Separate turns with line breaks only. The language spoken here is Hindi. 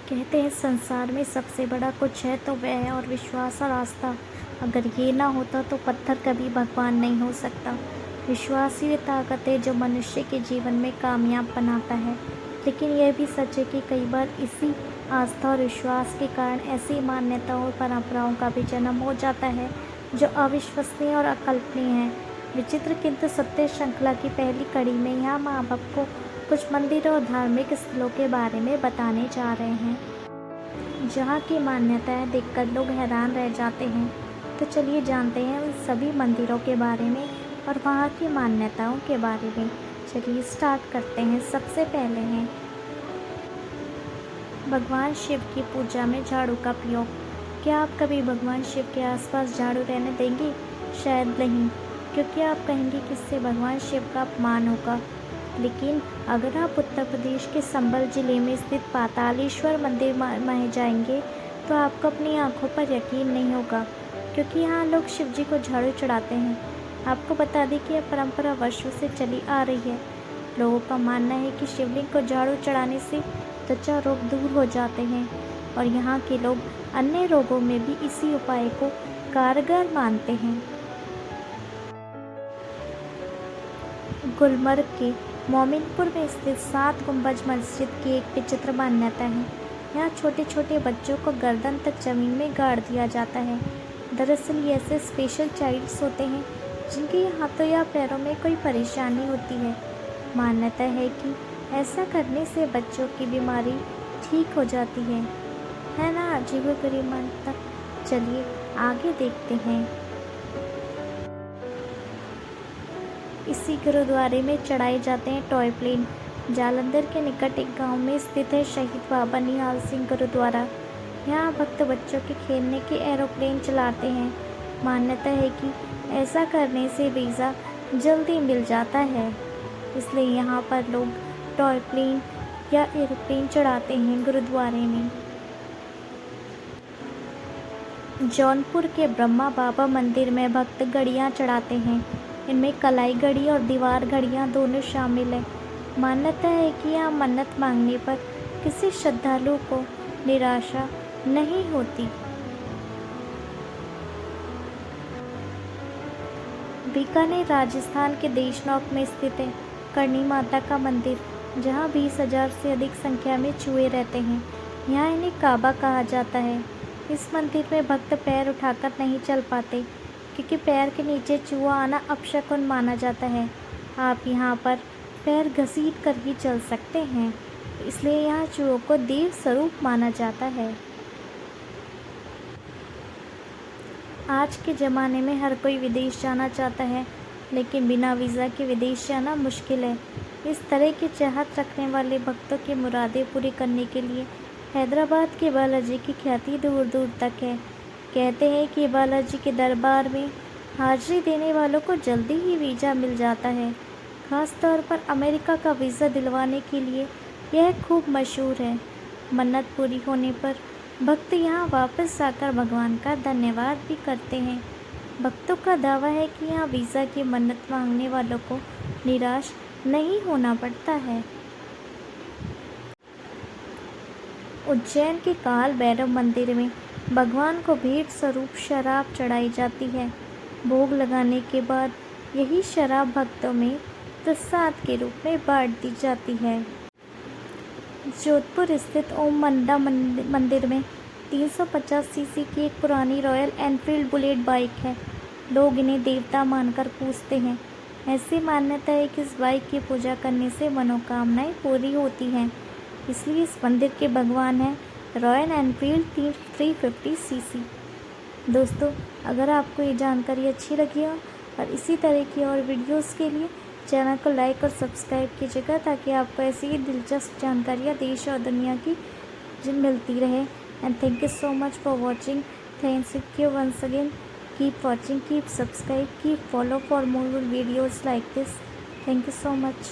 कहते हैं संसार में सबसे बड़ा कुछ है तो वह है और विश्वास और आस्था। अगर ये ना होता तो पत्थर कभी भगवान नहीं हो सकता। विश्वास ही ताकत है जो मनुष्य के जीवन में कामयाब बनाता है। लेकिन यह भी सच है कि कई बार इसी आस्था और विश्वास के कारण ऐसी मान्यताओं और परंपराओं का भी जन्म हो जाता है जो अविश्वसनीय और अकल्पनीय है। विचित्र किंतु सत्य श्रृंखला की पहली कड़ी में यहाँ माँ बाप को कुछ मंदिरों और धार्मिक स्थलों के बारे में बताने जा रहे हैं जहाँ की मान्यताएं देखकर लोग हैरान रह जाते हैं। तो चलिए जानते हैं उन सभी मंदिरों के बारे में और वहाँ की मान्यताओं के बारे में। चलिए स्टार्ट करते हैं। सबसे पहले है भगवान शिव की पूजा में झाड़ू का प्रयोग। क्या आप कभी भगवान शिव के आसपास झाड़ू रहने देंगे? शायद नहीं, क्योंकि आप कहेंगे कि इससे भगवान शिव का अपमान होगा। लेकिन अगर आप उत्तर प्रदेश के संबल जिले में स्थित पातालेश्वर मंदिर में जाएंगे तो आपको अपनी आंखों पर यकीन नहीं होगा, क्योंकि यहाँ लोग शिव जी को झाड़ू चढ़ाते हैं। आपको बता दें कि यह परंपरा वर्षों से चली आ रही है। लोगों का मानना है कि शिवलिंग को झाड़ू चढ़ाने से त्वचा रोग दूर हो जाते हैं और यहाँ के लोग अन्य रोगों में भी इसी उपाय को कारगर मानते हैं। गुलमर्ग के मोमिनपुर में स्थित 7 गुंबज मस्जिद की एक विचित्र मान्यता है। यहाँ छोटे छोटे बच्चों को गर्दन तक जमीन में गाड़ दिया जाता है। दरअसल ये ऐसे स्पेशल चाइल्ड्स होते हैं जिनके हाथों या पैरों में कोई परेशानी होती है। मान्यता है कि ऐसा करने से बच्चों की बीमारी ठीक हो जाती है ना? अजीबोगरीब मान्यता। चलिए आगे देखते हैं। इसी गुरुद्वारे में चढ़ाए जाते हैं टॉय प्लेन। जालंधर के निकट एक गांव में स्थित है शहीद बाबा निहाल सिंह गुरुद्वारा। यहाँ भक्त बच्चों के खेलने के एरोप्लेन चलाते हैं। मान्यता है कि ऐसा करने से वीज़ा जल्दी मिल जाता है, इसलिए यहाँ पर लोग टॉय प्लेन या एरोप्लेन चढ़ाते हैं गुरुद्वारे में। जौनपुर के ब्रह्मा बाबा मंदिर में भक्त घड़ियाँ चढ़ाते हैं। इनमें कलाई घड़ी और दीवार घड़ियाँ दोनों शामिल हैं। मान्यता है कि यहाँ मन्नत मांगने पर किसी श्रद्धालु को निराशा नहीं होती। बीकानेर राजस्थान के देशनौक में स्थित है करणी माता का मंदिर, जहाँ 20,000 से अधिक संख्या में चूहे रहते हैं। यहाँ इन्हें काबा कहा जाता है। इस मंदिर में भक्त पैर उठाकर नहीं चल पाते, क्योंकि पैर के नीचे चूहा आना अपशकुन माना जाता है। आप यहाँ पर पैर घसीट कर ही चल सकते हैं, इसलिए यहाँ चूहों को देव स्वरूप माना जाता है। आज के ज़माने में हर कोई विदेश जाना चाहता है, लेकिन बिना वीज़ा के विदेश जाना मुश्किल है। इस तरह की चाहत रखने वाले भक्तों की मुरादें पूरी करने के लिए हैदराबाद के बालाजी की ख्याति दूर दूर तक है। कहते हैं कि बालाजी के दरबार में हाजिरी देने वालों को जल्दी ही वीज़ा मिल जाता है। ख़ास तौर पर अमेरिका का वीज़ा दिलवाने के लिए यह खूब मशहूर है। मन्नत पूरी होने पर भक्त यहाँ वापस आकर भगवान का धन्यवाद भी करते हैं। भक्तों का दावा है कि यहाँ वीज़ा की मन्नत मांगने वालों को निराश नहीं होना पड़ता है। उज्जैन के काल भैरव मंदिर में भगवान को भेंट स्वरूप शराब चढ़ाई जाती है। भोग लगाने के बाद यही शराब भक्तों में प्रसाद के रूप में बांट दी जाती है। जोधपुर स्थित ओम मंडा मंदिर में 350 सीसी की एक पुरानी रॉयल एनफील्ड बुलेट बाइक है। लोग इन्हें देवता मानकर पूजते हैं। ऐसी मान्यता है कि इस बाइक की पूजा करने से मनोकामनाएं पूरी होती हैं, इसलिए इस मंदिर के भगवान हैं रॉयल एनफील्ड 350 सीसी। दोस्तों, अगर आपको ये जानकारी अच्छी लगी हो और इसी तरह की और वीडियोस के लिए चैनल को लाइक और सब्सक्राइब कीजिएगा, ताकि आपको ऐसी ही दिलचस्प जानकारियाँ देश और दुनिया की मिलती रहे। And thank you so much for watching. Thanks you once again. Keep watching, keep subscribe, keep follow for more videos like this. Thank you so much.